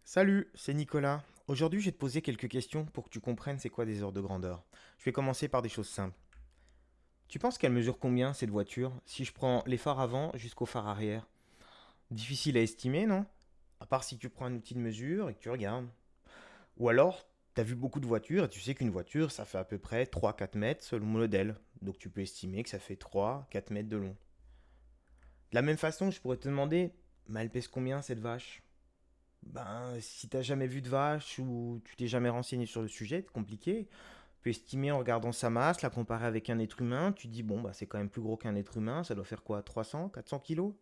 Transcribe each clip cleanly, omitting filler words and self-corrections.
Salut, c'est Nicolas. Aujourd'hui, je vais te poser quelques questions pour que tu comprennes c'est quoi des ordres de grandeur. Je vais commencer par des choses simples. Tu penses qu'elle mesure combien cette voiture si je prends les phares avant jusqu'au phare arrière? Difficile à estimer, non? À part si tu prends un outil de mesure et que tu regardes. Ou alors, t'as vu beaucoup de voitures et tu sais qu'une voiture, ça fait à peu près 3-4 mètres selon le modèle. Donc tu peux estimer que ça fait 3-4 mètres de long. De la même façon, je pourrais te demander, mais elle pèse combien cette vache? Ben, si t'as jamais vu de vache ou tu t'es jamais renseigné sur le sujet, c'est compliqué. Tu peux estimer en regardant sa masse, la comparer avec un être humain, tu dis bon bah c'est quand même plus gros qu'un être humain, ça doit faire quoi, 300, 400 kilos?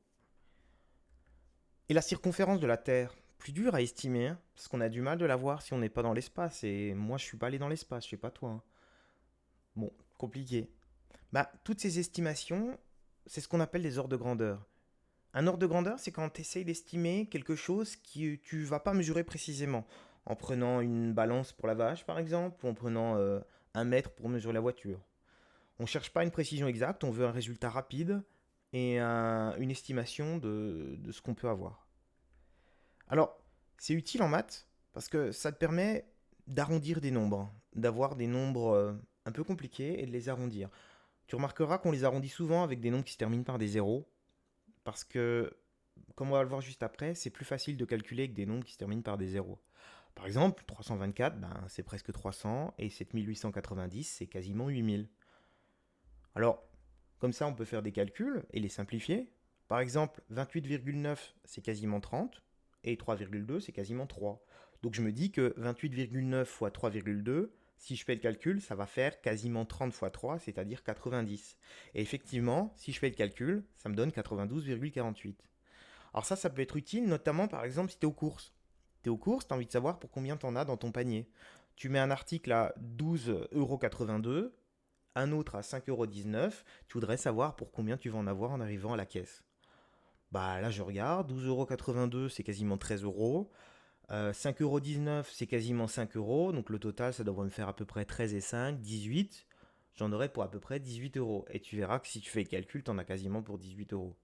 Et la circonférence de la Terre, plus dur à estimer, hein, parce qu'on a du mal de la voir si on n'est pas dans l'espace, et moi je suis pas allé dans l'espace, je sais pas toi, hein. Bon, compliqué. Bah, toutes ces estimations, c'est ce qu'on appelle des ordres de grandeur. Un ordre de grandeur, c'est quand tu essayes d'estimer quelque chose que tu vas pas mesurer précisément. En prenant une balance pour la vache, par exemple, ou en prenant un mètre pour mesurer la voiture. On cherche pas une précision exacte, on veut un résultat rapide et une estimation de ce qu'on peut avoir. Alors, c'est utile en maths parce que ça te permet d'arrondir des nombres, d'avoir des nombres un peu compliqués et de les arrondir. Tu remarqueras qu'on les arrondit souvent avec des nombres qui se terminent par des zéros parce que comme on va le voir juste après, c'est plus facile de calculer avec des nombres qui se terminent par des zéros. Par exemple, 324, ben, c'est presque 300, et 7890, c'est quasiment 8000. Alors, comme ça, on peut faire des calculs et les simplifier. Par exemple, 28,9, c'est quasiment 30, et 3,2, c'est quasiment 3. Donc je me dis que 28,9 fois 3,2, si je fais le calcul, ça va faire quasiment 30 fois 3, c'est-à-dire 90. Et effectivement, si je fais le calcul, ça me donne 92,48. Alors ça peut être utile, notamment par exemple si tu es aux courses. Tu es aux courses, tu as envie de savoir pour combien tu en as dans ton panier. Tu mets un article à 12,82 €, un autre à 5,19 €, tu voudrais savoir pour combien tu vas en avoir en arrivant à la caisse. Bah là je regarde, 12,82 € c'est quasiment 13 euros, 5,19 € c'est quasiment 5 euros, donc le total ça devrait me faire à peu près 13 et 5, 18. J'en aurai pour à peu près 18 euros. Et tu verras que si tu fais le calcul, tu en as quasiment pour 18 euros.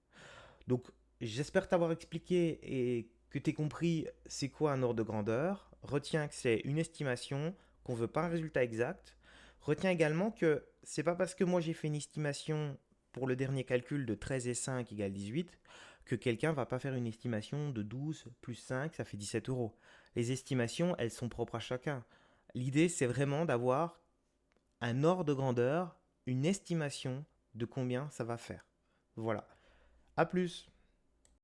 Donc, j'espère t'avoir expliqué et que tu aies compris c'est quoi un ordre de grandeur. Retiens que c'est une estimation, qu'on ne veut pas un résultat exact. Retiens également que c'est pas parce que moi j'ai fait une estimation pour le dernier calcul de 13 et 5 égale 18 que quelqu'un va pas faire une estimation de 12 plus 5, ça fait 17 euros. Les estimations, elles sont propres à chacun. L'idée, c'est vraiment d'avoir un ordre de grandeur, une estimation de combien ça va faire. Voilà. À plus.